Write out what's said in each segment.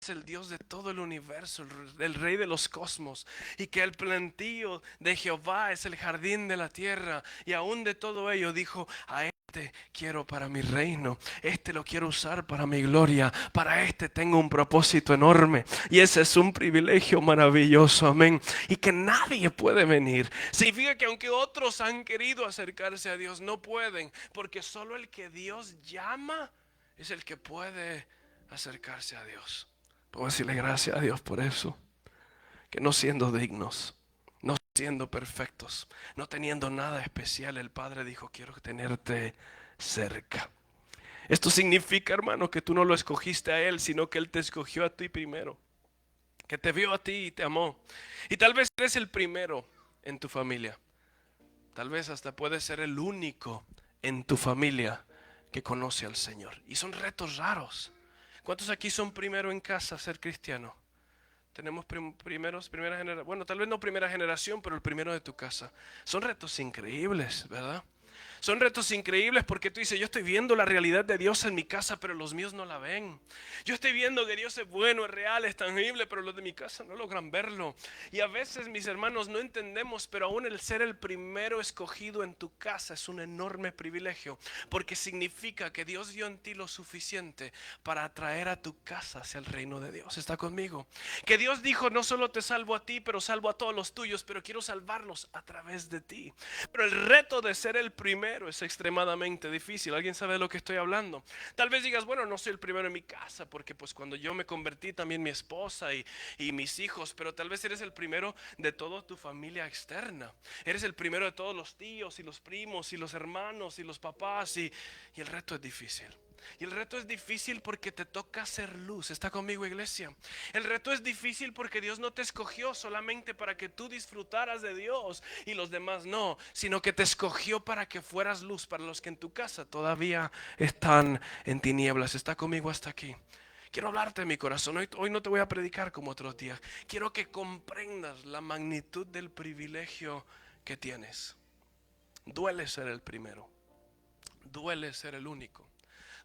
es el Dios de todo el universo, el Rey de los cosmos, y que el plantío de Jehová es el jardín de la tierra, y aún de todo ello dijo: a este quiero para mi reino, este lo quiero usar para mi gloria, para este tengo un propósito enorme, y ese es un privilegio maravilloso, amén, y que nadie puede venir. Significa que aunque otros han querido acercarse a Dios, no pueden, porque solo el que Dios llama es el que puede acercarse a Dios. Puedo decirle gracias a Dios por eso, que no siendo dignos, no siendo perfectos, no teniendo nada especial, el Padre dijo: quiero tenerte cerca. Esto significa, hermano, que tú no lo escogiste a Él, sino que Él te escogió a ti primero, que te vio a ti y te amó. Y tal vez eres el primero en tu familia, tal vez hasta puedes ser el único en tu familia que conoce al Señor. Y son retos raros. ¿Cuántos aquí son primero en casa ser cristiano? Tenemos primera generación. Bueno, tal vez no primera generación, pero el primero de tu casa. Son retos increíbles, ¿verdad? Son retos increíbles porque tú dices: yo estoy viendo la realidad de Dios en mi casa, pero los míos no la ven. Yo estoy viendo que Dios es bueno, es real, es tangible, pero los de mi casa no logran verlo. Y a veces, mis hermanos, no entendemos, pero aún el ser el primero escogido en tu casa es un enorme privilegio, porque significa que Dios dio en ti lo suficiente para atraer a tu casa hacia el reino de Dios. ¿Está conmigo? Que Dios dijo: no solo te salvo a ti, pero salvo a todos los tuyos, pero quiero salvarlos a través de ti. Pero el reto de ser el primero es extremadamente difícil. ¿Alguien sabe de lo que estoy hablando? Tal vez digas: bueno, no soy el primero en mi casa, porque pues cuando yo me convertí también mi esposa y mis hijos. Pero tal vez eres el primero de toda tu familia externa. Eres el primero de todos los tíos y los primos y los hermanos y los papás, y el reto es difícil. Y el reto es difícil porque te toca ser luz. ¿Está conmigo, iglesia? El reto es difícil porque Dios no te escogió solamente para que tú disfrutaras de Dios y los demás no, sino que te escogió para que fueras luz para los que en tu casa todavía están en tinieblas. ¿Está conmigo hasta aquí? Quiero hablarte de mi corazón. Hoy no te voy a predicar como otros días. Quiero que comprendas la magnitud del privilegio que tienes. Duele ser el primero. Duele ser el único.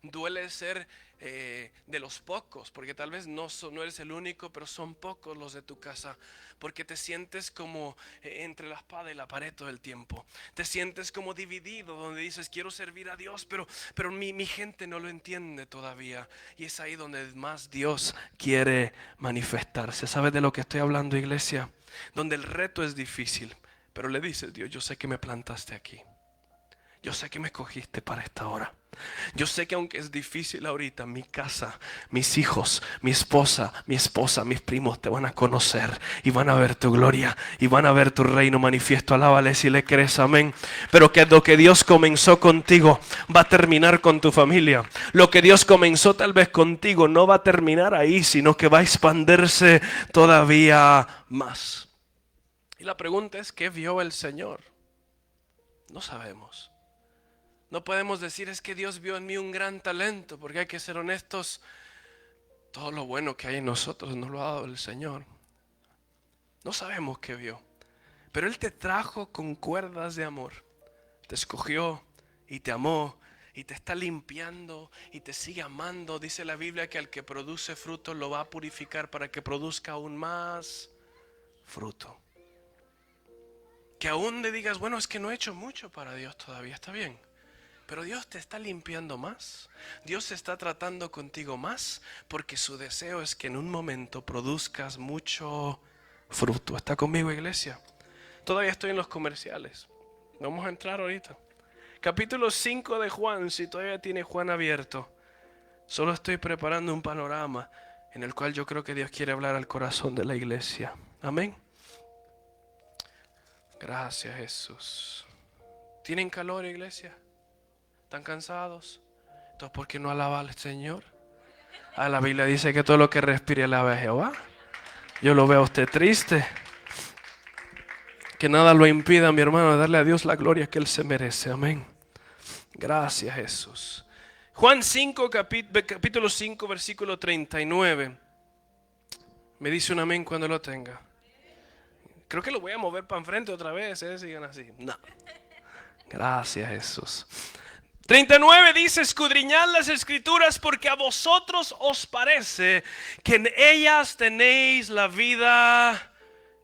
Duele ser de los pocos, porque tal vez no eres el único, pero son pocos los de tu casa, porque te sientes como entre la espada y la pared todo el tiempo. Te sientes como dividido, donde dices: quiero servir a Dios, pero mi gente no lo entiende todavía. Y es ahí donde más Dios quiere manifestarse. ¿Sabes de lo que estoy hablando, iglesia? Donde el reto es difícil, pero le dices: Dios, yo sé que me plantaste aquí. Yo sé que me escogiste para esta hora. Yo sé que aunque es difícil ahorita, mi casa, mis hijos, mi esposa, mis primos te van a conocer y van a ver tu gloria y van a ver tu reino manifiesto. Alábale si le crees, amén. Pero que lo que Dios comenzó contigo va a terminar con tu familia. Lo que Dios comenzó tal vez contigo no va a terminar ahí, sino que va a expandirse todavía más. Y la pregunta es: ¿qué vio el Señor? No sabemos. No podemos decir: es que Dios vio en mí un gran talento, porque hay que ser honestos. Todo lo bueno que hay en nosotros nos lo ha dado el Señor. No sabemos qué vio, pero Él te trajo con cuerdas de amor. Te escogió y te amó y te está limpiando y te sigue amando. Dice la Biblia que al que produce fruto lo va a purificar para que produzca aún más fruto. Que aún le digas: bueno, es que no he hecho mucho para Dios todavía. Está bien. Pero Dios te está limpiando más. Dios está tratando contigo más, porque su deseo es que en un momento produzcas mucho fruto. ¿Está conmigo, iglesia? Todavía estoy en los comerciales. Vamos a entrar ahorita. Capítulo 5 de Juan, si todavía tiene Juan abierto. Solo estoy preparando un panorama en el cual yo creo que Dios quiere hablar al corazón de la iglesia. Amén. Gracias, Jesús. ¿Tienen calor, iglesia? ¿Están cansados? Entonces, ¿por qué no alaba al Señor? La Biblia dice que todo lo que respire alabe a Jehová. Yo lo veo a usted triste. Que nada lo impida, mi hermano, de darle a Dios la gloria que Él se merece. Amén. Gracias, Jesús. Juan 5, capítulo 5, versículo 39. Me dice un amén cuando lo tenga. Creo que lo voy a mover para enfrente otra vez, sigan así. No. Gracias, Jesús. 39 dice: escudriñad las escrituras porque a vosotros os parece que en ellas tenéis la vida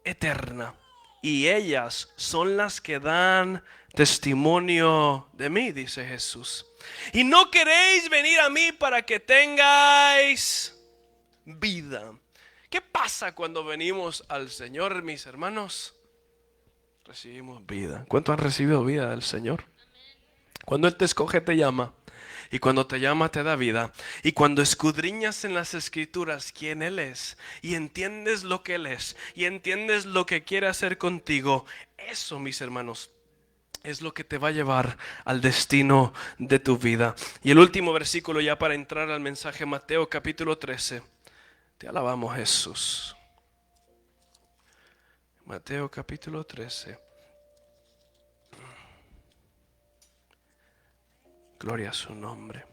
eterna. Y ellas son las que dan testimonio de mí, dice Jesús. Y no queréis venir a mí para que tengáis vida. ¿Qué pasa cuando venimos al Señor, mis hermanos? Recibimos vida. ¿Cuántos han recibido vida del Señor? Cuando Él te escoge, te llama. Y cuando te llama, te da vida. Y cuando escudriñas en las escrituras quién Él es, y entiendes lo que Él es, y entiendes lo que quiere hacer contigo, eso, mis hermanos, es lo que te va a llevar al destino de tu vida. Y el último versículo ya para entrar al mensaje, Mateo capítulo 13. Te alabamos, Jesús. Mateo capítulo 13. Gloria a su nombre.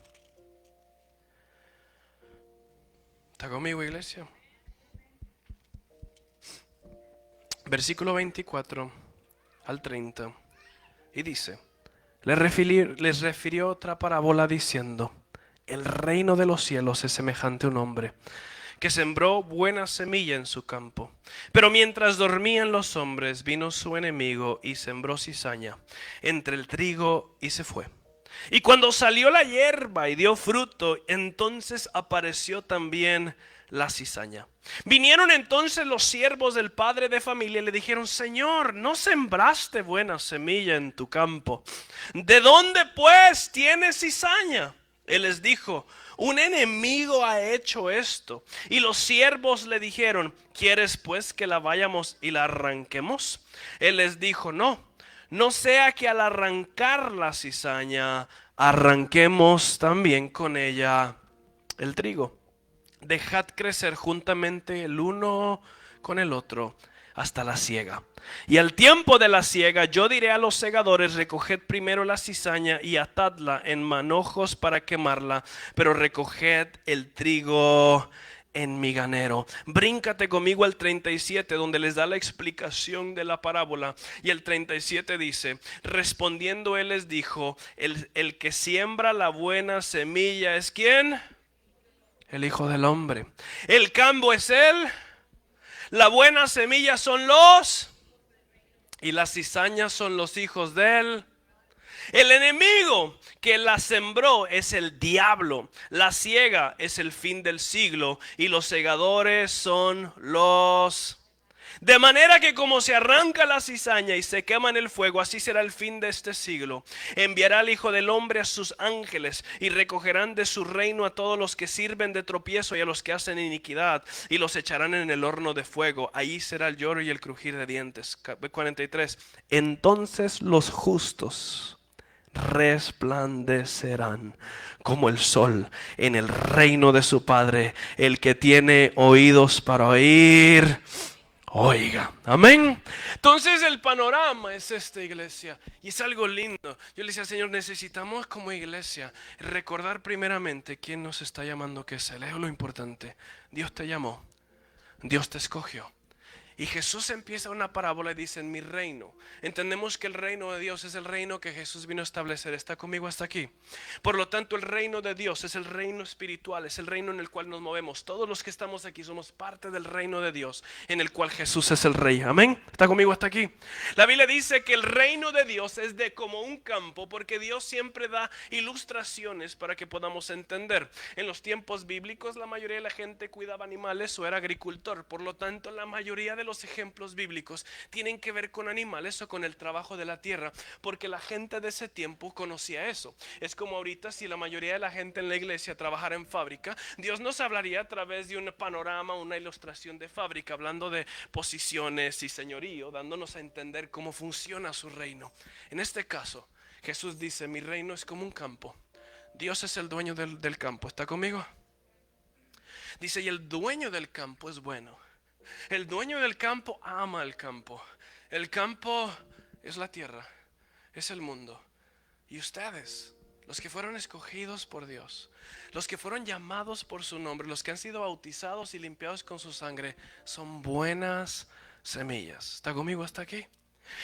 ¿Está conmigo, iglesia? Versículo 24 al 30. Y dice: les refirió otra parábola diciendo: el reino de los cielos es semejante a un hombre que sembró buena semilla en su campo. Pero mientras dormían los hombres, vino su enemigo y sembró cizaña entre el trigo y se fue. Y cuando salió la hierba y dio fruto, entonces apareció también la cizaña. Vinieron entonces los siervos del padre de familia y le dijeron: Señor, ¿no sembraste buena semilla en tu campo? ¿De dónde pues tienes cizaña? Él les dijo: un enemigo ha hecho esto. Y los siervos le dijeron: ¿quieres pues que la vayamos y la arranquemos? Él les dijo: no, no sea que al arrancar la cizaña arranquemos también con ella el trigo. Dejad crecer juntamente el uno con el otro hasta la siega. Y al tiempo de la siega yo diré a los segadores: recoged primero la cizaña y atadla en manojos para quemarla, pero recoged el trigo en mi granero. Bríncate conmigo al 37, donde les da la explicación de la parábola. Y el 37 dice: respondiendo él les dijo: el que siembra la buena semilla es ¿quién? El Hijo del Hombre. El campo es Él. La buena semilla son los, y las cizañas son los hijos de Él. El enemigo que la sembró es el diablo. La siega es el fin del siglo y los segadores son los. De manera que como se arranca la cizaña y se quema en el fuego, así será el fin de este siglo. Enviará el Hijo del Hombre a sus ángeles y recogerán de su reino a todos los que sirven de tropiezo y a los que hacen iniquidad, y los echarán en el horno de fuego. Allí será el lloro y el crujir de dientes. 43. Entonces los justos resplandecerán como el sol en el reino de su Padre. El que tiene oídos para oír, oiga. Amén. Entonces el panorama es esta, iglesia, y es algo lindo. Yo le decía: Señor, necesitamos como iglesia recordar primeramente quién nos está llamando, que es Él. Es lo importante. Dios te llamó, Dios te escogió. Y Jesús empieza una parábola y dice: en mi reino. Entendemos que el reino de Dios es el reino que Jesús vino a establecer. ¿Está conmigo hasta aquí? Por lo tanto, el reino de Dios es el reino espiritual, es el reino en el cual nos movemos. Todos los que estamos aquí somos parte del reino de Dios, en el cual Jesús es el rey. Amén. ¿Está conmigo hasta aquí? La Biblia dice que el reino de Dios es de como un campo, porque Dios siempre da ilustraciones para que podamos entender. En los tiempos bíblicos, la mayoría de la gente cuidaba animales o era agricultor. Por lo tanto, la mayoría de los ejemplos bíblicos tienen que ver con animales o con el trabajo de la tierra, porque la gente de ese tiempo conocía eso. Es como ahorita, si la mayoría de la gente en la iglesia trabajara en fábrica, Dios nos hablaría a través de un panorama, una ilustración de fábrica, hablando de posiciones y señorío, dándonos a entender cómo funciona su reino. En este caso, Jesús dice: mi reino es como un campo. Dios es el dueño del campo. ¿Está conmigo? Dice: y el dueño del campo es bueno. El dueño del campo ama el campo. El campo es la tierra, es el mundo. Y ustedes, los que fueron escogidos por Dios, los que fueron llamados por su nombre, los que han sido bautizados y limpiados con su sangre, son buenas semillas. ¿Está conmigo hasta aquí?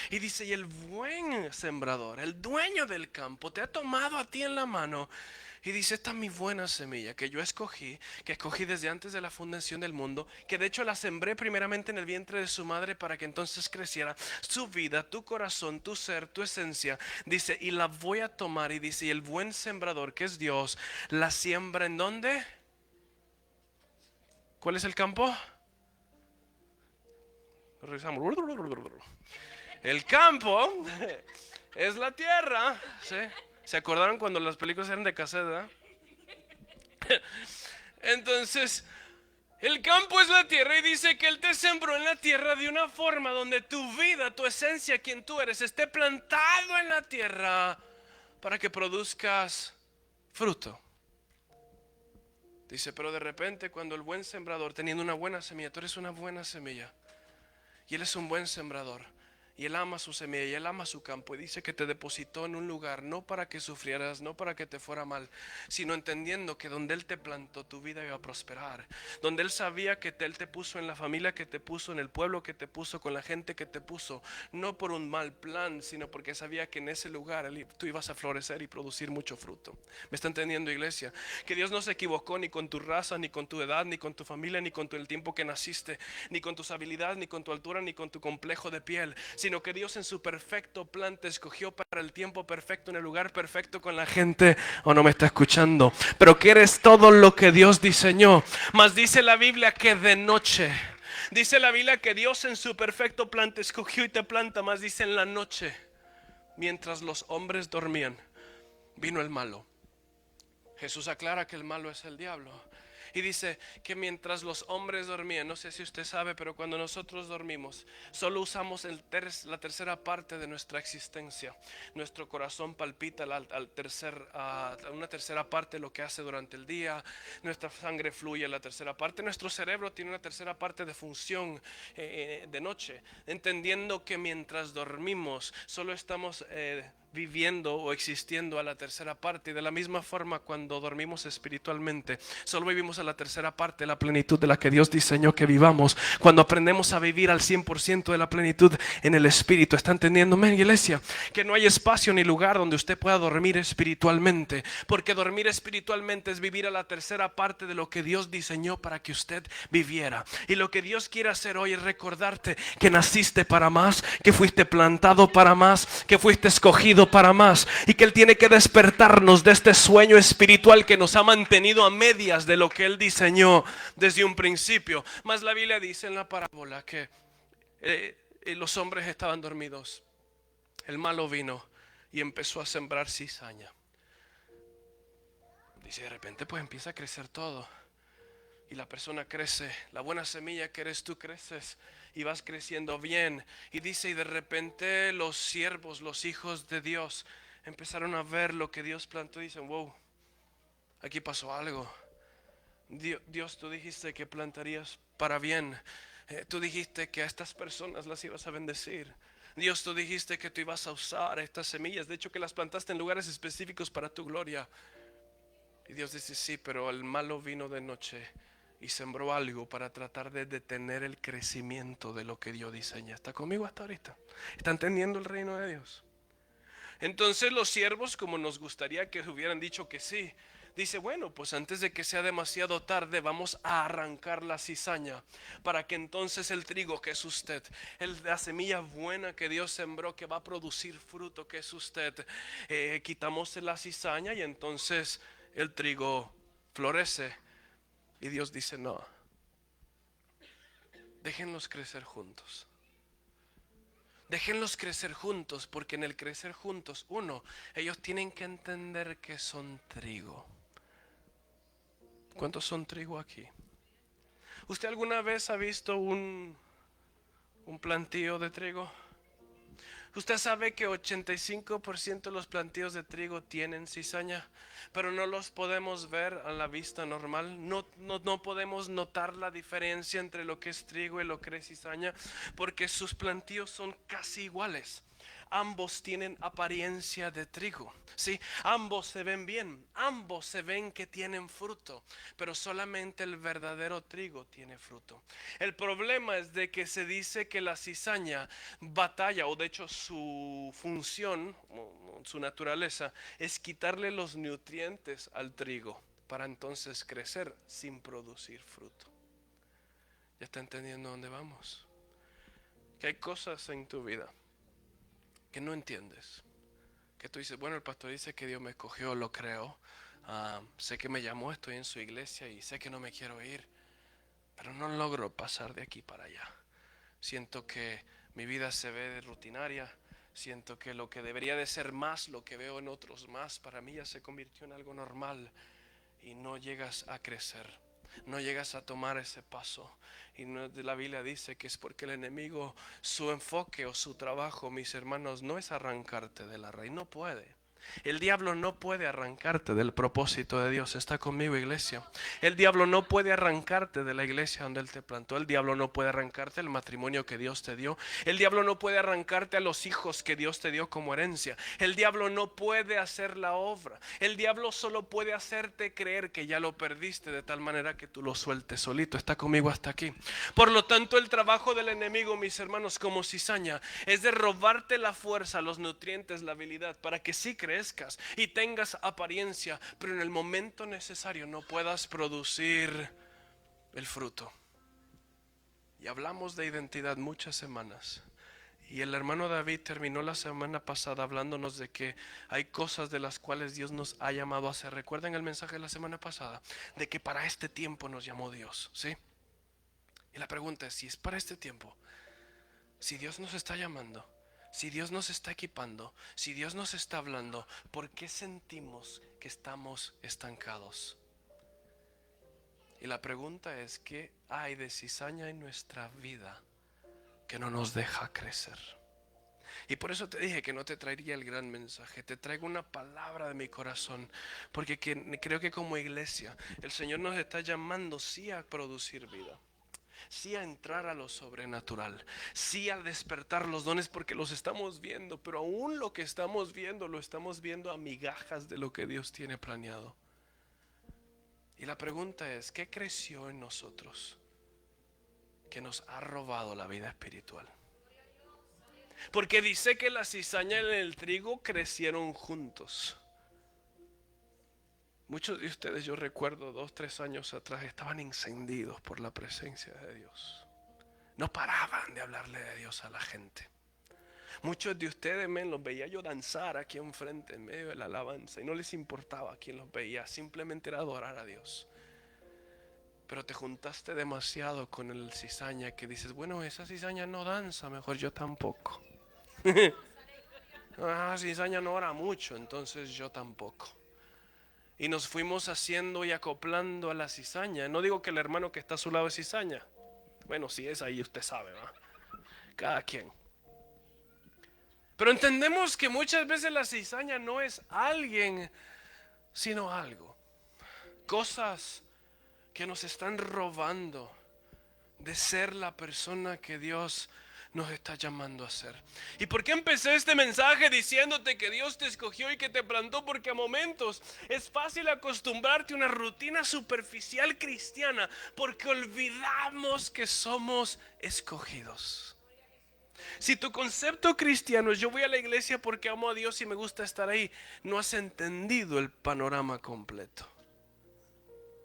Y dice, y el buen sembrador, el dueño del campo, te ha tomado a ti en la mano. Y dice, esta es mi buena semilla que yo escogí, que escogí desde antes de la fundación del mundo, que de hecho la sembré primeramente en el vientre de su madre para que entonces creciera su vida, tu corazón, tu ser, tu esencia. Dice, y la voy a tomar. Y dice, y el buen sembrador, que es Dios, la siembra ¿en dónde? ¿Cuál es el campo? Revisamos. El campo es la tierra. ¿Sí? ¿Se acordaron cuando las películas eran de cassette, verdad? Entonces, el campo es la tierra y dice que Él te sembró en la tierra de una forma donde tu vida, tu esencia, quien tú eres, esté plantado en la tierra para que produzcas fruto. Dice, pero de repente cuando el buen sembrador, teniendo una buena semilla, tú eres una buena semilla y Él es un buen sembrador. Y Él ama su semilla y Él ama su campo. Y dice que te depositó en un lugar, no para que sufrieras, no para que te fuera mal, sino entendiendo que donde Él te plantó, tu vida iba a prosperar. Donde Él sabía que Él te puso en la familia que te puso, en el pueblo que te puso, con la gente que te puso. No por un mal plan, sino porque sabía que en ese lugar tú ibas a florecer y producir mucho fruto. ¿Me está entendiendo, iglesia? Que Dios no se equivocó ni con tu raza, ni con tu edad, ni con tu familia, ni con el tiempo que naciste, ni con tus habilidades, ni con tu altura, ni con tu complejo de piel, sino que Dios en su perfecto plan te escogió para el tiempo perfecto, en el lugar perfecto, con la gente. O no me está escuchando, pero que eres todo lo que Dios diseñó. Mas dice la Biblia que de noche, dice la Biblia que Dios en su perfecto plan te escogió y te planta. Más dice en la noche, mientras los hombres dormían, vino el malo. Jesús aclara que el malo es el diablo. Y dice que mientras los hombres dormían, no sé si usted sabe, pero cuando nosotros dormimos, solo usamos la tercera parte de nuestra existencia. Nuestro corazón palpita una tercera parte de lo que hace durante el día. Nuestra sangre fluye a la tercera parte. Nuestro cerebro tiene una tercera parte de función de noche. Entendiendo que mientras dormimos, solo estamos viviendo o existiendo a la tercera parte. Y de la misma forma, cuando dormimos espiritualmente, solo vivimos a la tercera parte, la plenitud de la que Dios diseñó que vivamos. Cuando aprendemos a vivir al 100% de la plenitud en el espíritu. ¿Está entendiendo, iglesia? Que no hay espacio ni lugar donde usted pueda dormir espiritualmente, porque dormir espiritualmente es vivir a la tercera parte de lo que Dios diseñó para que usted viviera. Y lo que Dios quiere hacer hoy es recordarte que naciste para más, que fuiste plantado para más, que fuiste escogido para más, y que Él tiene que despertarnos de este sueño espiritual que nos ha mantenido a medias de lo que Él diseñó desde un principio. Mas la Biblia dice en la parábola que los hombres estaban dormidos. El malo vino y empezó a sembrar cizaña. Dice, de repente pues empieza a crecer todo. Y la persona crece, la buena semilla que eres tú creces y vas creciendo bien. Y dice, y de repente los siervos, los hijos de Dios, empezaron a ver lo que Dios plantó y dicen, wow, aquí pasó algo. Dios, tú dijiste que plantarías para bien. Tú dijiste que a estas personas las ibas a bendecir. Dios, tú dijiste que tú ibas a usar estas semillas. De hecho, que las plantaste en lugares específicos para tu gloria. Y Dios dice, sí, pero el malo vino de noche y sembró algo para tratar de detener el crecimiento de lo que Dios diseña. ¿Está conmigo hasta ahorita? ¿Está entendiendo el reino de Dios? Entonces los siervos, como nos gustaría que hubieran dicho que sí, dice, bueno, pues antes de que sea demasiado tarde, vamos a arrancar la cizaña, para que entonces el trigo, que es usted, la semilla buena que Dios sembró, que va a producir fruto, que es usted, quitamos la cizaña y entonces el trigo florece. Y Dios dice, no, déjenlos crecer juntos. Déjenlos crecer juntos, porque en el crecer juntos, ellos tienen que entender que son trigo. ¿Cuántos son trigo aquí? ¿Usted alguna vez ha visto un plantío de trigo? Usted sabe que 85% de los plantíos de trigo tienen cizaña, pero no los podemos ver a la vista normal. No podemos notar la diferencia entre lo que es trigo y lo que es cizaña, porque sus plantíos son casi iguales. Ambos tienen apariencia de trigo, ¿sí? Ambos se ven bien, ambos se ven que tienen fruto, pero solamente el verdadero trigo tiene fruto. El problema es de que se dice que la cizaña batalla, o de hecho su función, su naturaleza, es quitarle los nutrientes al trigo para entonces crecer sin producir fruto. ¿Ya está entendiendo dónde vamos? Que hay cosas en tu vida que no entiendes, que tú dices, bueno, el pastor dice que Dios me escogió, lo creo, sé que me llamó, estoy en su iglesia y sé que no me quiero ir, pero no logro pasar de aquí para allá. Siento que mi vida se ve rutinaria, siento que lo que debería de ser más, lo que veo en otros más, para mí ya se convirtió en algo normal y no llegas a crecer. No llegas a tomar ese paso. Y la Biblia dice que es porque el enemigo, su enfoque o su trabajo, mis hermanos, no es arrancarte de la raíz. No puede. El diablo no puede arrancarte del propósito de Dios. ¿Está conmigo, iglesia? El diablo no puede arrancarte de la iglesia donde Él te plantó. El diablo no puede arrancarte el matrimonio que Dios te dio. El diablo no puede arrancarte a los hijos que Dios te dio como herencia. El diablo no puede hacer la obra. El diablo solo puede hacerte creer que ya lo perdiste, de tal manera que tú lo sueltes solito. ¿Está conmigo hasta aquí? Por lo tanto, el trabajo del enemigo, mis hermanos, como cizaña, es de robarte la fuerza, los nutrientes, la habilidad, para que sí crezcas y tengas apariencia, pero en el momento necesario no puedas producir el fruto. Y hablamos de identidad muchas semanas. Y el hermano David terminó la semana pasada hablándonos de que hay cosas de las cuales Dios nos ha llamado a hacer. ¿Recuerdan el mensaje de la semana pasada? De que para este tiempo nos llamó Dios, ¿sí? Y la pregunta es, si es para este tiempo, si Dios nos está llamando, si Dios nos está equipando, si Dios nos está hablando, ¿por qué sentimos que estamos estancados? Y la pregunta es, ¿qué hay de cizaña en nuestra vida que no nos deja crecer? Y por eso te dije que no te traería el gran mensaje. Te traigo una palabra de mi corazón, porque creo que como iglesia el Señor nos está llamando sí a producir vida, sí a entrar a lo sobrenatural, sí a despertar los dones, porque los estamos viendo, pero aún lo que estamos viendo, lo estamos viendo a migajas de lo que Dios tiene planeado. Y la pregunta es, ¿qué creció en nosotros que nos ha robado la vida espiritual? Porque dice que la cizaña y el trigo crecieron juntos. Muchos de ustedes, yo recuerdo 2-3 años atrás, estaban encendidos por la presencia de Dios. No paraban de hablarle de Dios a la gente. Muchos de ustedes los veía yo danzar aquí enfrente en medio de la alabanza y no les importaba quién los veía, simplemente era adorar a Dios. Pero te juntaste demasiado con el cizaña que dices, bueno, esa cizaña no danza, mejor yo tampoco. Cizaña no ora mucho, entonces yo tampoco. Y nos fuimos haciendo y acoplando a la cizaña. No digo que el hermano que está a su lado es cizaña. Bueno, si es ahí usted sabe, ¿va? Cada quien. Pero entendemos que muchas veces la cizaña no es alguien, sino algo. Cosas que nos están robando de ser la persona que Dios nos está llamando a ser. ¿Y por qué empecé este mensaje diciéndote que Dios te escogió y que te plantó? Porque a momentos es fácil acostumbrarte a una rutina superficial cristiana, porque olvidamos que somos escogidos. Si tu concepto cristiano es yo voy a la iglesia porque amo a Dios y me gusta estar ahí, no has entendido el panorama completo.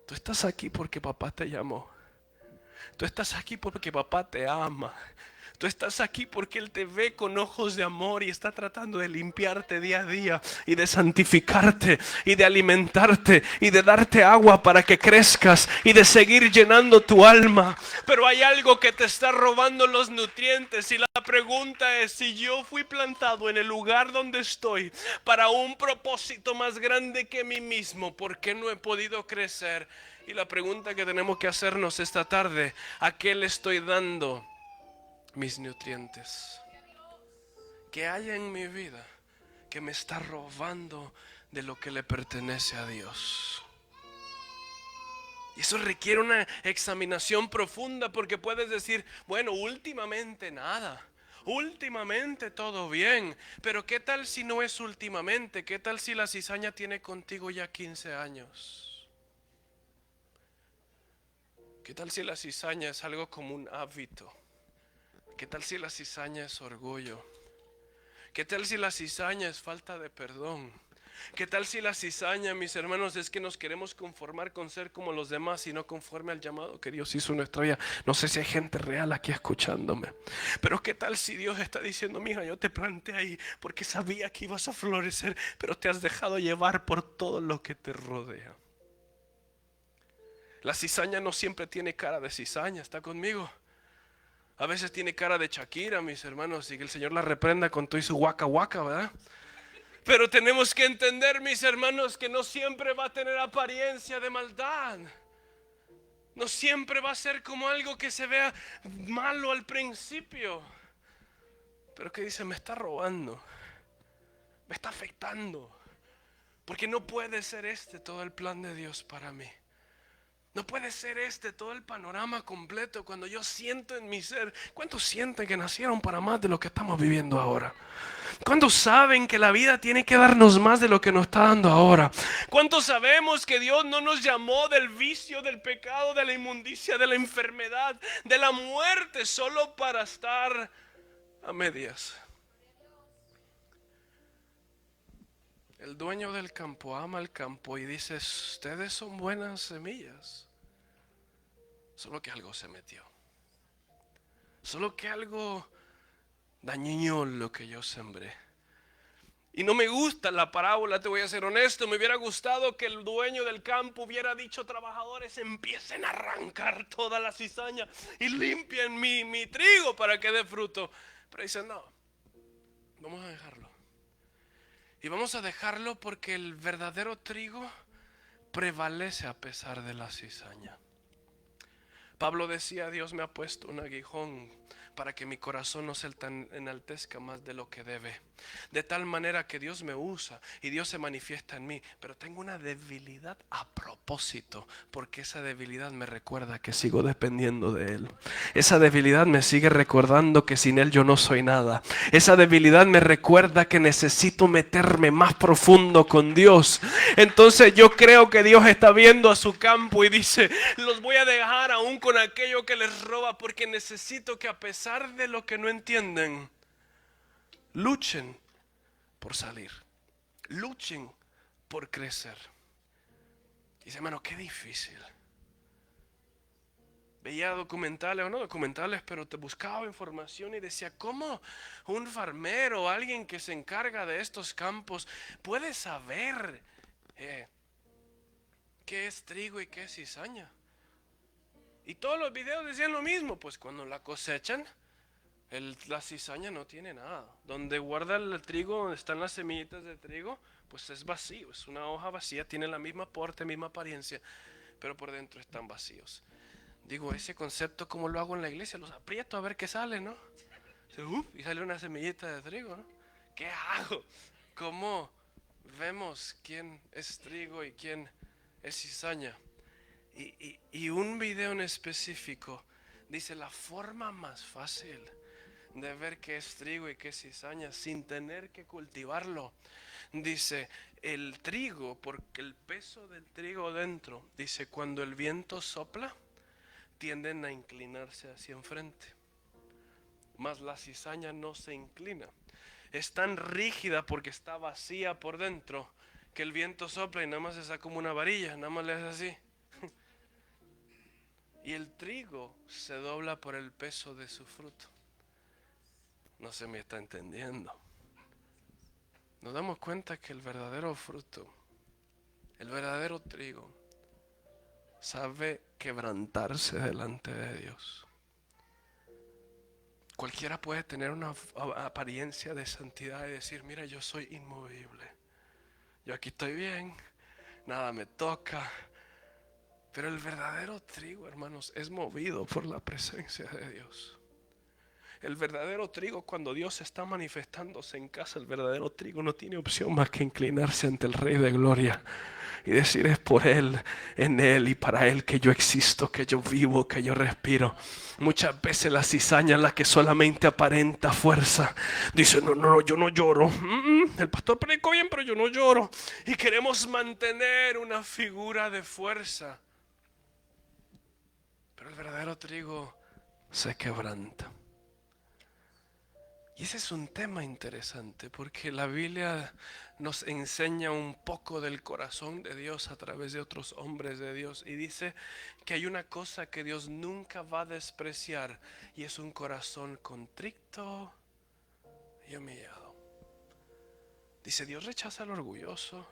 Tú estás aquí porque papá te llamó. Tú estás aquí porque papá te ama. Tú estás aquí porque Él te ve con ojos de amor y está tratando de limpiarte día a día y de santificarte y de alimentarte y de darte agua para que crezcas y de seguir llenando tu alma. Pero hay algo que te está robando los nutrientes y la pregunta es, si yo fui plantado en el lugar donde estoy para un propósito más grande que mí mismo, ¿por qué no he podido crecer? Y la pregunta que tenemos que hacernos esta tarde, ¿a qué le estoy dando mis nutrientes? ¿Qué hay en mi vida que me está robando de lo que le pertenece a Dios? Y eso requiere una examinación profunda, porque puedes decir, bueno, últimamente nada. Últimamente todo bien, pero ¿qué tal si no es últimamente? ¿Qué tal si la cizaña tiene contigo ya 15 años? ¿Qué tal si la cizaña es algo como un hábito? ¿Qué tal si la cizaña es orgullo? ¿Qué tal si la cizaña es falta de perdón? ¿Qué tal si la cizaña, mis hermanos, es que nos queremos conformar con ser como los demás y no conforme al llamado que Dios hizo en nuestra vida? No sé si hay gente real aquí escuchándome, pero ¿qué tal si Dios está diciendo, mija, yo te planté ahí porque sabía que ibas a florecer, pero te has dejado llevar por todo lo que te rodea? La cizaña no siempre tiene cara de cizaña, ¿está conmigo? A veces tiene cara de Shakira, mis hermanos, y que el Señor la reprenda con todo y su guaca guaca, ¿verdad? Pero tenemos que entender, mis hermanos, que no siempre va a tener apariencia de maldad. No siempre va a ser como algo que se vea malo al principio. Pero que dice, me está robando, me está afectando. Porque no puede ser este todo el plan de Dios para mí. No puede ser este todo el panorama completo cuando yo siento en mi ser. ¿Cuántos sienten que nacieron para más de lo que estamos viviendo ahora? ¿Cuántos saben que la vida tiene que darnos más de lo que nos está dando ahora? ¿Cuántos sabemos que Dios no nos llamó del vicio, del pecado, de la inmundicia, de la enfermedad, de la muerte, solo para estar a medias? El dueño del campo ama el campo y dice, ustedes son buenas semillas. Solo que algo se metió. Solo que algo dañó lo que yo sembré. Y no me gusta la parábola, te voy a ser honesto. Me hubiera gustado que el dueño del campo hubiera dicho, trabajadores, empiecen a arrancar toda la cizaña y limpien mi trigo para que dé fruto. Pero dicen, no, vamos a dejarlo. Y vamos a dejarlo porque el verdadero trigo prevalece a pesar de la cizaña. Pablo decía, Dios me ha puesto un aguijón para que mi corazón no se enaltezca más de lo que debe. De tal manera que Dios me usa y Dios se manifiesta en mí. Pero tengo una debilidad a propósito, porque esa debilidad me recuerda que sigo dependiendo de Él. Esa debilidad me sigue recordando que sin Él yo no soy nada. Esa debilidad me recuerda que necesito meterme más profundo con Dios. Entonces yo creo que Dios está viendo a su campo y dice, los voy a dejar aún con aquello que les roba, porque necesito que a pesar de lo que no entienden, luchen por salir, luchen por crecer. Y dice, hermano, qué difícil. Veía documentales, o no documentales, pero te buscaba información y decía, ¿cómo un farmero, alguien que se encarga de estos campos, puede saber qué es trigo y qué es cizaña? Y todos los videos decían lo mismo, pues cuando la cosechan, la cizaña no tiene nada. Donde guarda el trigo, donde están las semillitas de trigo, pues es vacío, es una hoja vacía, tiene la misma porte, misma apariencia, pero por dentro están vacíos. Digo, ese concepto, ¿cómo lo hago en la iglesia? Los aprieto a ver qué sale, ¿no? Y sale una semillita de trigo, ¿no? ¿Qué hago? ¿Cómo vemos quién es trigo y quién es cizaña? Y un video en específico dice la forma más fácil de ver qué es trigo y qué es cizaña sin tener que cultivarlo. Dice, el trigo, porque el peso del trigo dentro, dice, cuando el viento sopla, tienden a inclinarse hacia enfrente. Mas la cizaña no se inclina. Es tan rígida porque está vacía por dentro que el viento sopla y nada más está como una varilla, nada más le hace así. Y el trigo se dobla por el peso de su fruto. No se me está entendiendo. Nos damos cuenta que el verdadero fruto, el verdadero trigo, sabe quebrantarse delante de Dios. Cualquiera puede tener una apariencia de santidad y decir, mira, yo soy inmovible. Yo aquí estoy bien, nada me toca. Pero el verdadero trigo, hermanos, es movido por la presencia de Dios. El verdadero trigo, cuando Dios está manifestándose en casa, el verdadero trigo no tiene opción más que inclinarse ante el Rey de Gloria y decir: es por Él, en Él y para Él que yo existo, que yo vivo, que yo respiro. Muchas veces la cizaña es la que solamente aparenta fuerza. Dice: no, no, yo no lloro. El pastor predicó bien, pero yo no lloro. Y queremos mantener una figura de fuerza. Pero el verdadero trigo se quebranta. Y ese es un tema interesante, porque la Biblia nos enseña un poco del corazón de Dios a través de otros hombres de Dios. Y dice que hay una cosa que Dios nunca va a despreciar, y es un corazón contrito y humillado. Dice: Dios rechaza al orgulloso,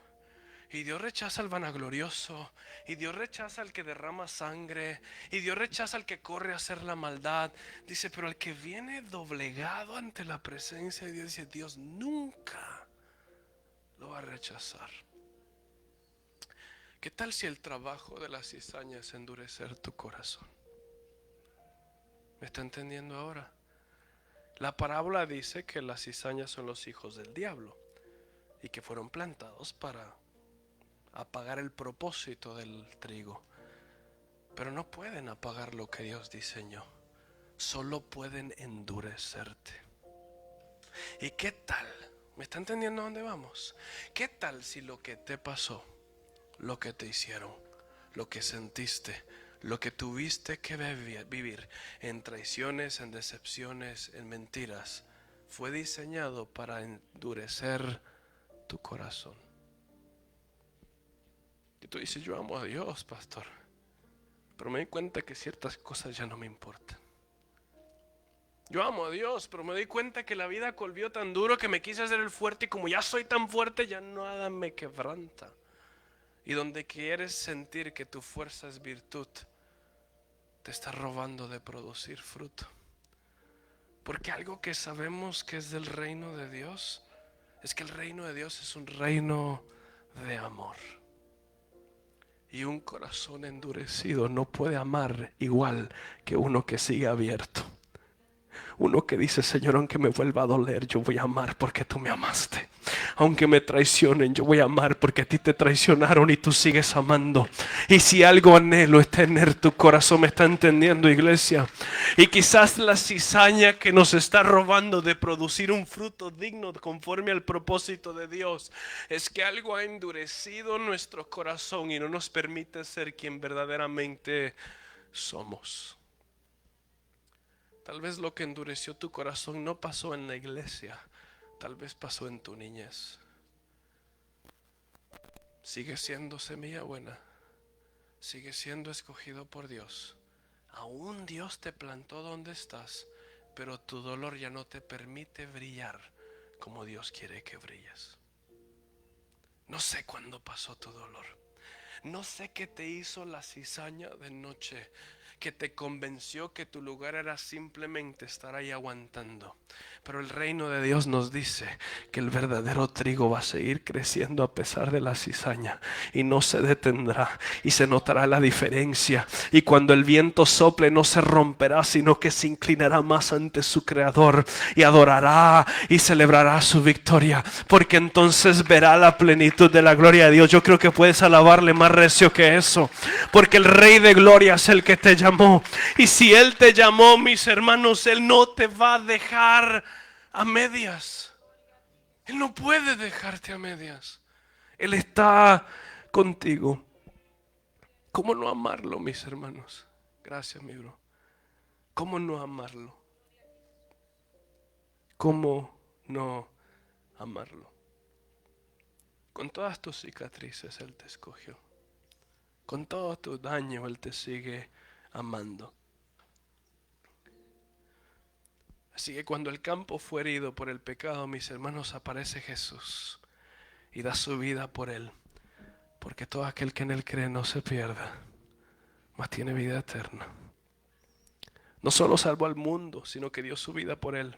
y Dios rechaza al vanaglorioso, y Dios rechaza al que derrama sangre, y Dios rechaza al que corre a hacer la maldad. Dice: pero el que viene doblegado ante la presencia de Dios, dice, Dios nunca lo va a rechazar. ¿Qué tal si el trabajo de la cizaña es endurecer tu corazón? ¿Me está entendiendo ahora? La parábola dice que las cizañas son los hijos del diablo y que fueron plantados para apagar el propósito del trigo. Pero no pueden apagar lo que Dios diseñó. Solo pueden endurecerte. ¿Y qué tal? ¿Me está entendiendo a dónde vamos? ¿Qué tal si lo que te pasó, lo que te hicieron, lo que sentiste, lo que tuviste que vivir en traiciones, en decepciones, en mentiras, fue diseñado para endurecer tu corazón? Y tú dices: yo amo a Dios, pastor, pero me di cuenta que ciertas cosas ya no me importan. Yo amo a Dios, pero me di cuenta que la vida colvió tan duro que me quise hacer el fuerte, y como ya soy tan fuerte, ya nada me quebranta. Y donde quieres sentir que tu fuerza es virtud, te está robando de producir fruto. Porque algo que sabemos que es del reino de Dios es que el reino de Dios es un reino de amor. Y un corazón endurecido no puede amar igual que uno que sigue abierto. Uno que dice: Señor, aunque me vuelva a doler, yo voy a amar porque tú me amaste. Aunque me traicionen, yo voy a amar porque a ti te traicionaron y tú sigues amando. Y si algo anhelo es tener tu corazón. ¿Me está entendiendo, iglesia? Y quizás la cizaña que nos está robando de producir un fruto digno conforme al propósito de Dios es que algo ha endurecido nuestro corazón y no nos permite ser quien verdaderamente somos. Tal vez lo que endureció tu corazón no pasó en la iglesia, tal vez pasó en tu niñez. Sigue siendo semilla buena, sigue siendo escogido por Dios. Aún Dios te plantó donde estás, pero tu dolor ya no te permite brillar como Dios quiere que brilles. No sé cuándo pasó tu dolor. No sé qué te hizo la cizaña de noche, que te convenció que tu lugar era simplemente estar ahí aguantando. Pero el reino de Dios nos dice que el verdadero trigo va a seguir creciendo a pesar de la cizaña, y no se detendrá, y se notará la diferencia. Y cuando el viento sople, no se romperá, sino que se inclinará más ante su creador y adorará y celebrará su victoria, porque entonces verá la plenitud de la gloria de Dios. Yo creo que puedes alabarle más recio que eso, porque el Rey de Gloria es el que te llamó. Y si Él te llamó, mis hermanos, Él no te va a dejar a medias. Él no puede dejarte a medias. Él está contigo. ¿Cómo no amarlo, mis hermanos? Gracias, mi bro. ¿Cómo no amarlo? ¿Cómo no amarlo? Con todas tus cicatrices Él te escogió. Con todo tu daño Él te sigue amando. Así que cuando el campo fue herido por el pecado, mis hermanos, aparece Jesús y da su vida por él. Porque todo aquel que en él cree no se pierda, mas tiene vida eterna. No solo salvó al mundo, sino que dio su vida por él.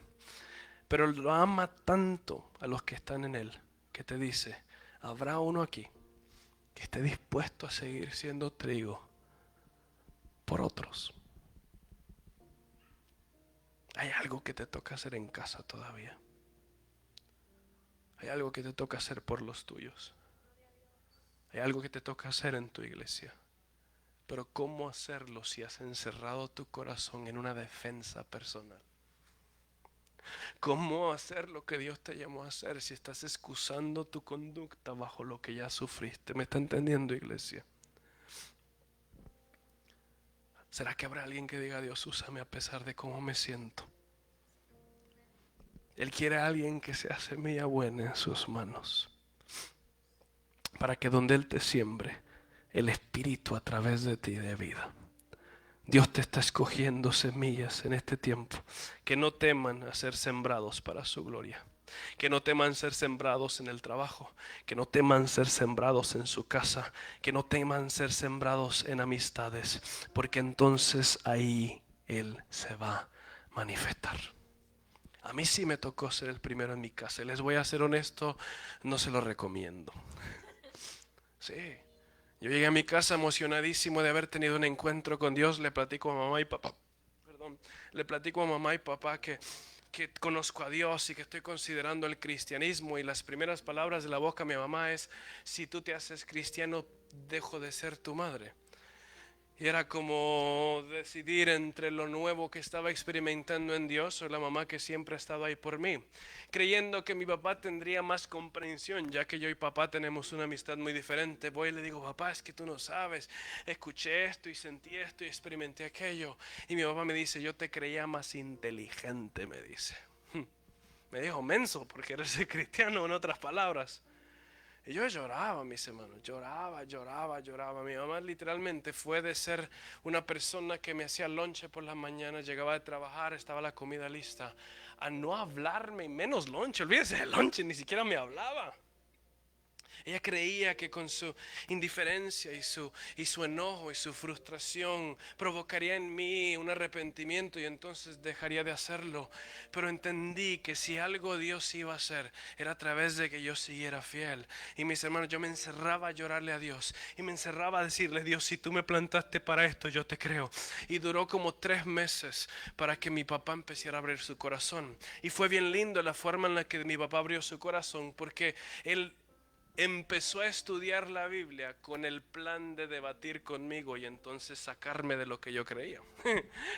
Pero lo ama tanto a los que están en él, que te dice: habrá uno aquí que esté dispuesto a seguir siendo trigo por otros. Hay algo que te toca hacer en casa todavía. Hay algo que te toca hacer por los tuyos. Hay algo que te toca hacer en tu iglesia. Pero ¿cómo hacerlo si has encerrado tu corazón en una defensa personal? ¿Cómo hacer lo que Dios te llamó a hacer si estás excusando tu conducta bajo lo que ya sufriste? ¿Me está entendiendo, iglesia? ¿Será que habrá alguien que diga: Dios, úsame a pesar de cómo me siento? Él quiere a alguien que sea semilla buena en sus manos, para que donde Él te siembre, el Espíritu a través de ti dé vida. Dios te está escogiendo semillas en este tiempo que no teman a ser sembrados para su gloria, que no teman ser sembrados en el trabajo, que no teman ser sembrados en su casa, que no teman ser sembrados en amistades, porque entonces ahí Él se va a manifestar. A mí sí me tocó ser el primero en mi casa. Les voy a ser honesto, no se lo recomiendo. Sí. Yo llegué a mi casa emocionadísimo de haber tenido un encuentro con Dios. Le platico a mamá y papá. Perdón. Le platico a mamá y papá que conozco a Dios y que estoy considerando el cristianismo. Y las primeras palabras de la boca de mi mamá es: si tú te haces cristiano, dejo de ser tu madre. Y era como decidir entre lo nuevo que estaba experimentando en Dios o la mamá que siempre ha estado ahí por mí, creyendo que mi papá tendría más comprensión, ya que yo y papá tenemos una amistad muy diferente. Voy y le digo: papá, es que tú no sabes, escuché esto y sentí esto y experimenté aquello. Y mi papá me dice: yo te creía más inteligente, me dice. Me dijo menso porque eres cristiano, en otras palabras. Y yo lloraba, mis hermanos, lloraba. Mi mamá literalmente fue de ser una persona que me hacía lonche por la mañana, llegaba de trabajar, estaba la comida lista, a no hablarme, y menos lonche, olvídese de lonche, ni siquiera me hablaba. Ella creía que con su indiferencia y su enojo y su frustración provocaría en mí un arrepentimiento y entonces dejaría de hacerlo. Pero entendí que si algo Dios iba a hacer era a través de que yo siguiera fiel. Y mis hermanos, yo me encerraba a llorarle a Dios y me encerraba a decirle: Dios, si tú me plantaste para esto, yo te creo. Y duró como 3 meses para que mi papá empezara a abrir su corazón. Y fue bien lindo la forma en la que mi papá abrió su corazón, porque él empezó a estudiar la Biblia con el plan de debatir conmigo y entonces sacarme de lo que yo creía,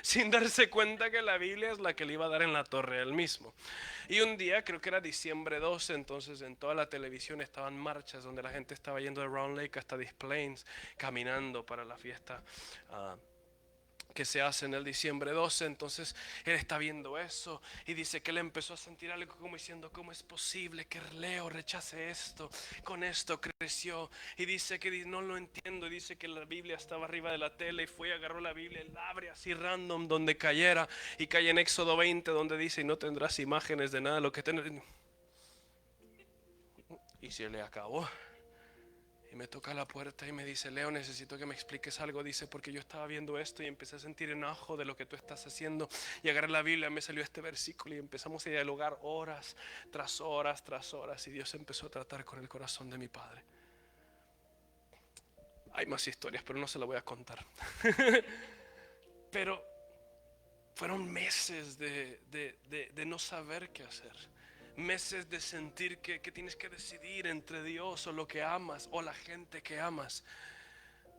sin darse cuenta que la Biblia es la que le iba a dar en la torre a él mismo. Y un día, creo que era diciembre 12, entonces en toda la televisión estaban marchas donde la gente estaba yendo de Round Lake hasta Des Plaines, caminando para la fiesta que se hace en el diciembre 12. Entonces él está viendo eso y dice que él empezó a sentir algo como diciendo: ¿cómo es posible que Leo rechace esto? Con esto creció. Y dice que no lo entiendo. Y dice que la Biblia estaba arriba de la tele y fue y agarró la Biblia y la abre así random donde cayera, y cae en Éxodo 20 donde dice: y no tendrás imágenes de nada lo que tenés. Y se le acabó. Y me toca la puerta y me dice: Leo, necesito que me expliques algo. Dice: porque yo estaba viendo esto y empecé a sentir enojo de lo que tú estás haciendo. Y agarré la Biblia, me salió este versículo y empezamos a dialogar horas tras horas tras horas. Y Dios empezó a tratar con el corazón de mi padre. Hay más historias, pero no se las voy a contar. Pero fueron meses de no saber qué hacer. Meses de sentir que tienes que decidir entre Dios o lo que amas o la gente que amas.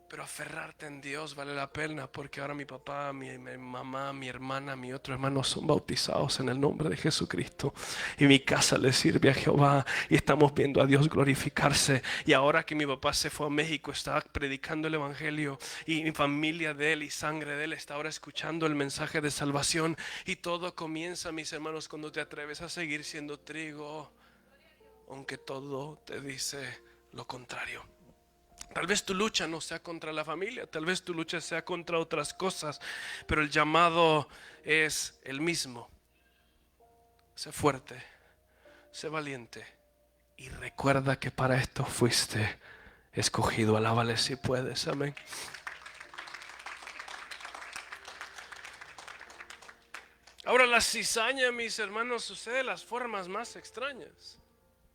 Pero aferrarte en Dios vale la pena, porque ahora mi papá, mi mamá, mi hermana, mi otro hermano son bautizados en el nombre de Jesucristo. Y mi casa le sirve a Jehová y estamos viendo a Dios glorificarse. Y ahora que mi papá se fue a México, está predicando el evangelio, y mi familia de él y sangre de él está ahora escuchando el mensaje de salvación. Y todo comienza, mis hermanos, cuando te atreves a seguir siendo trigo, aunque todo te dice lo contrario. Tal vez tu lucha no sea contra la familia, tal vez tu lucha sea contra otras cosas, pero el llamado es el mismo. Sé fuerte, sé valiente y recuerda que para esto fuiste escogido. Alábale si puedes, amén. Ahora la cizaña, mis hermanos, sucede de las formas más extrañas.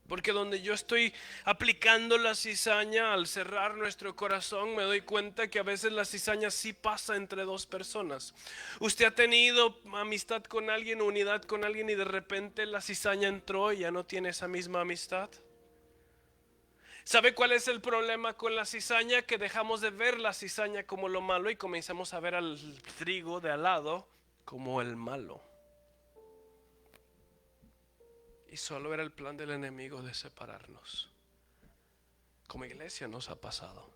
Porque donde yo estoy aplicando la cizaña, al cerrar nuestro corazón, me doy cuenta que a veces la cizaña sí pasa entre dos personas. Usted ha tenido amistad con alguien, unidad con alguien, y de repente la cizaña entró y ya no tiene esa misma amistad. ¿Sabe cuál es el problema con la cizaña? Que dejamos de ver la cizaña como lo malo y comenzamos a ver al trigo de al lado como el malo. Y solo era el plan del enemigo de separarnos. Como iglesia nos ha pasado.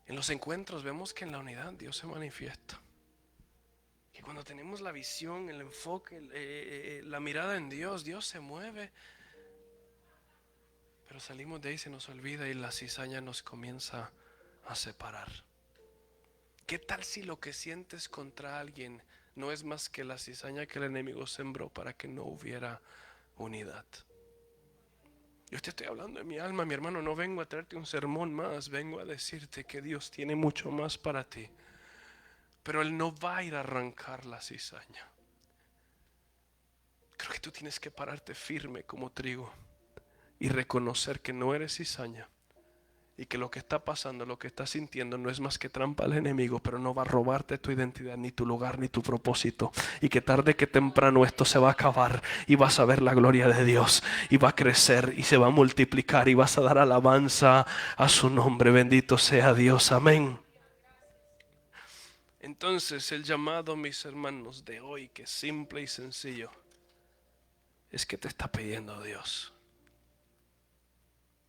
En los encuentros vemos que en la unidad Dios se manifiesta. Que cuando tenemos la visión, el enfoque, la mirada en Dios, Dios se mueve. Pero salimos de ahí, se nos olvida y la cizaña nos comienza a separar. ¿Qué tal si lo que sientes contra alguien no es más que la cizaña que el enemigo sembró para que no hubiera unidad? Yo te estoy hablando de mi alma, mi hermano. No vengo a traerte un sermón más, vengo a decirte que Dios tiene mucho más para ti. Pero Él no va a ir a arrancar la cizaña. Creo que tú tienes que pararte firme como trigo y reconocer que no eres cizaña. Y que lo que está pasando, lo que estás sintiendo no es más que trampa al enemigo, pero no va a robarte tu identidad, ni tu lugar, ni tu propósito. Y que tarde que temprano esto se va a acabar y vas a ver la gloria de Dios y va a crecer y se va a multiplicar y vas a dar alabanza a su nombre. Bendito sea Dios. Amén. Entonces el llamado, mis hermanos, de hoy, que es simple y sencillo, es que te está pidiendo Dios.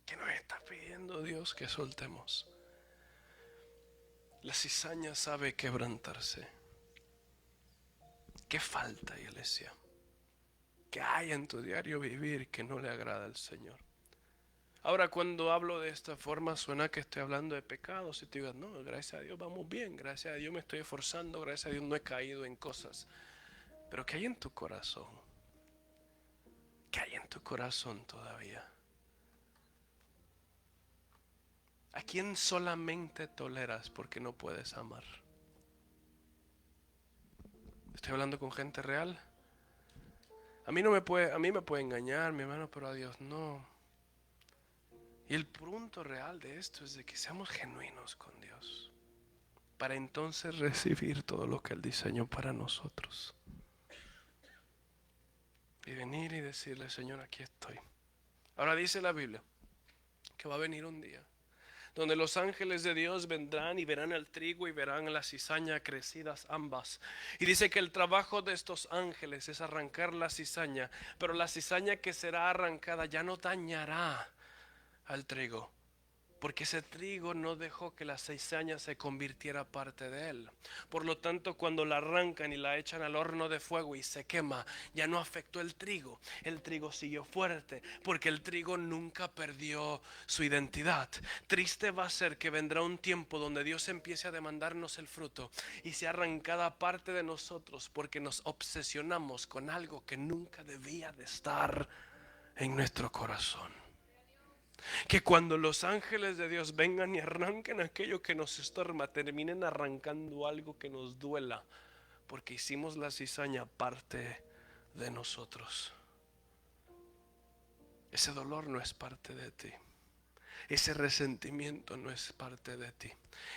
¿Qué nos está pidiendo Dios? Que soltemos. La cizaña sabe quebrantarse. ¿Qué falta, iglesia? ¿Qué hay en tu diario vivir que no le agrada al Señor? Ahora, cuando hablo de esta forma, suena que estoy hablando de pecados. Y te digo, no, gracias a Dios vamos bien. Gracias a Dios me estoy esforzando. Gracias a Dios no he caído en cosas. Pero ¿qué hay en tu corazón? ¿Qué hay en tu corazón todavía? ¿A quién solamente toleras porque no puedes amar? Estoy hablando con gente real. A mí me puede engañar, mi hermano, pero a Dios no. Y el punto real de esto es de que seamos genuinos con Dios, para entonces recibir todo lo que Él diseñó para nosotros. Y venir y decirle, Señor, aquí estoy. Ahora dice la Biblia que va a venir un día donde los ángeles de Dios vendrán y verán el trigo y verán la cizaña crecidas ambas. Y dice que el trabajo de estos ángeles es arrancar la cizaña, pero la cizaña que será arrancada ya no dañará al trigo, porque ese trigo no dejó que la cizaña se convirtiera parte de él. Por lo tanto, cuando la arrancan y la echan al horno de fuego y se quema, ya no afectó el trigo. El trigo siguió fuerte, porque el trigo nunca perdió su identidad. Triste va a ser que vendrá un tiempo donde Dios empiece a demandarnos el fruto y sea arrancada parte de nosotros, porque nos obsesionamos con algo que nunca debía de estar en nuestro corazón. Que cuando los ángeles de Dios vengan y arranquen aquello que nos estorba, terminen arrancando algo que nos duela, porque hicimos la cizaña parte de nosotros. Ese dolor no es parte de ti. Ese resentimiento no es parte de ti.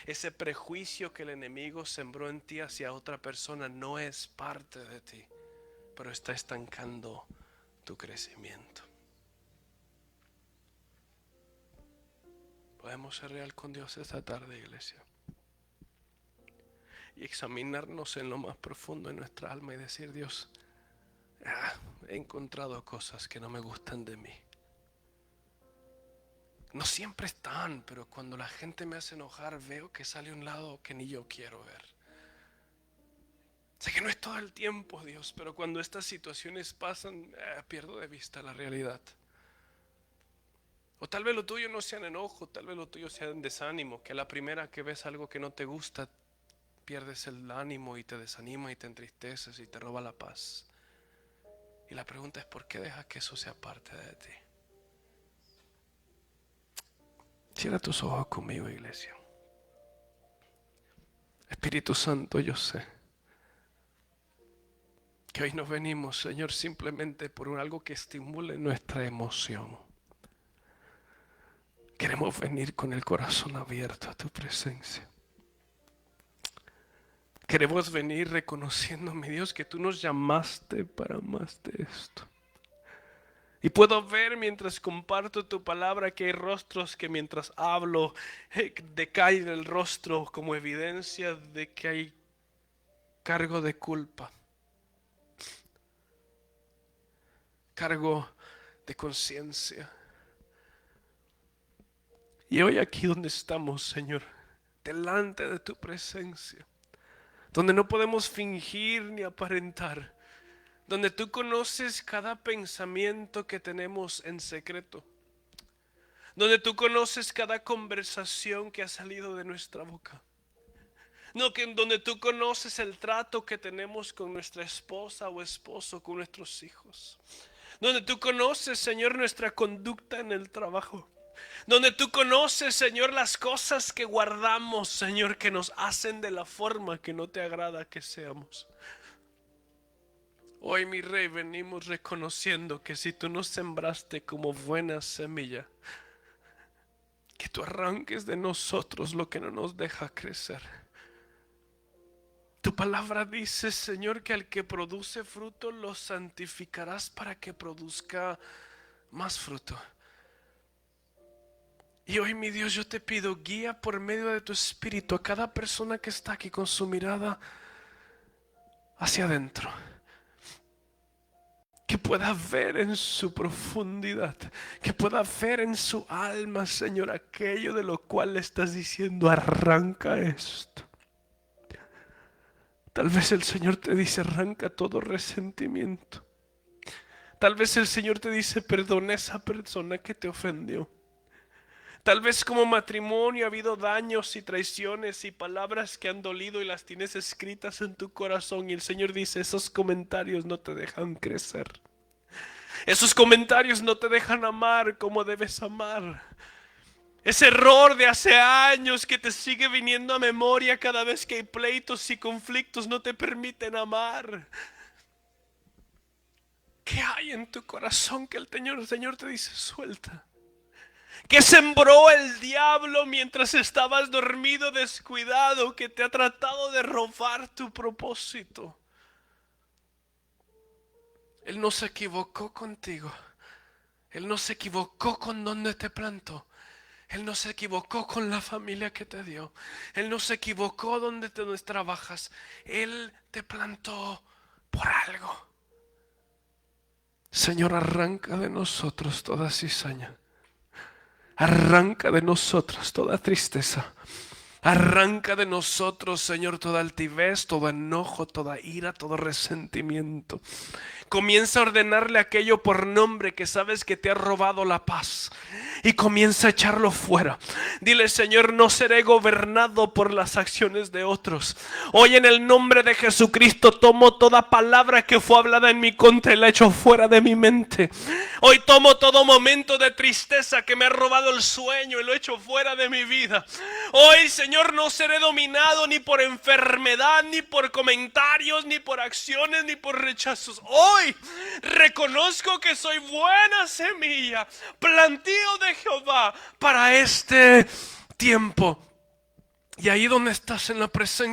Ese prejuicio que el enemigo sembró en ti hacia otra persona no es parte de ti, pero está estancando tu crecimiento. Podemos ser real con Dios esta tarde, iglesia, y examinarnos en lo más profundo de nuestra alma y decir, Dios, he encontrado cosas que no me gustan de mí. No siempre están, pero cuando la gente me hace enojar, veo que sale un lado que ni yo quiero ver. Sé que no es todo el tiempo, Dios, pero cuando estas situaciones pasan, pierdo de vista la realidad. O tal vez lo tuyo no sea en enojo, tal vez lo tuyo sea en desánimo, que a la primera que ves algo que no te gusta, pierdes el ánimo y te desanima y te entristeces y te roba la paz. Y la pregunta es, ¿por qué dejas que eso sea parte de ti? Cierra tus ojos conmigo, iglesia. Espíritu Santo, yo sé Que hoy no venimos, Señor, simplemente por algo que estimule nuestra emoción. Queremos venir con el corazón abierto a tu presencia. Queremos venir reconociendo, mi Dios, que tú nos llamaste para más de esto. Y puedo ver mientras comparto tu palabra que hay rostros que mientras hablo decae el rostro como evidencia de que hay cargo de culpa, cargo de conciencia. Y hoy aquí donde estamos, Señor, delante de tu presencia, donde no podemos fingir ni aparentar, donde tú conoces cada pensamiento que tenemos en secreto, donde tú conoces cada conversación que ha salido de nuestra boca, donde tú conoces el trato que tenemos con nuestra esposa o esposo, con nuestros hijos, donde tú conoces, Señor, nuestra conducta en el trabajo, donde tú conoces, Señor, las cosas que guardamos, Señor, que nos hacen de la forma que no te agrada que seamos. Hoy, mi Rey, venimos reconociendo que si tú nos sembraste como buena semilla, que tú arranques de nosotros lo que no nos deja crecer. Tu palabra dice, Señor, que al que produce fruto lo santificarás para que produzca más fruto. Y hoy, mi Dios, yo te pido, guía por medio de tu Espíritu a cada persona que está aquí con su mirada hacia adentro. Que pueda ver en su profundidad, que pueda ver en su alma, Señor, aquello de lo cual le estás diciendo, arranca esto. Tal vez el Señor te dice, arranca todo resentimiento. Tal vez el Señor te dice, perdona a esa persona que te ofendió. Tal vez como matrimonio ha habido daños y traiciones y palabras que han dolido y las tienes escritas en tu corazón. Y el Señor dice, esos comentarios no te dejan crecer. Esos comentarios no te dejan amar como debes amar. Ese error de hace años que te sigue viniendo a memoria cada vez que hay pleitos y conflictos no te permiten amar. ¿Qué hay en tu corazón que el Señor te dice suelta? ¿Qué sembró el diablo mientras estabas dormido, descuidado, que te ha tratado de robar tu propósito? Él no se equivocó contigo. Él no se equivocó con donde te plantó. Él no se equivocó con la familia que te dio. Él no se equivocó donde trabajas. Él te plantó por algo. Señor, arranca de nosotros toda cizaña. Arranca de nosotros toda tristeza. Arranca de nosotros, Señor, toda altivez, todo enojo, toda ira, todo resentimiento. Comienza a ordenarle aquello por nombre que sabes que te ha robado la paz. Y comienza a echarlo fuera. Dile, Señor, no seré gobernado por las acciones de otros. Hoy en el nombre de Jesucristo tomo toda palabra que fue hablada en mi contra y la echo fuera de mi mente. Hoy tomo todo momento de tristeza que me ha robado el sueño y lo echo fuera de mi vida. Hoy, Señor, no seré dominado ni por enfermedad, ni por comentarios, ni por acciones, ni por rechazos. Hoy reconozco que soy buena semilla, plantío de Jehová para este tiempo. Y ahí donde estás en la presencia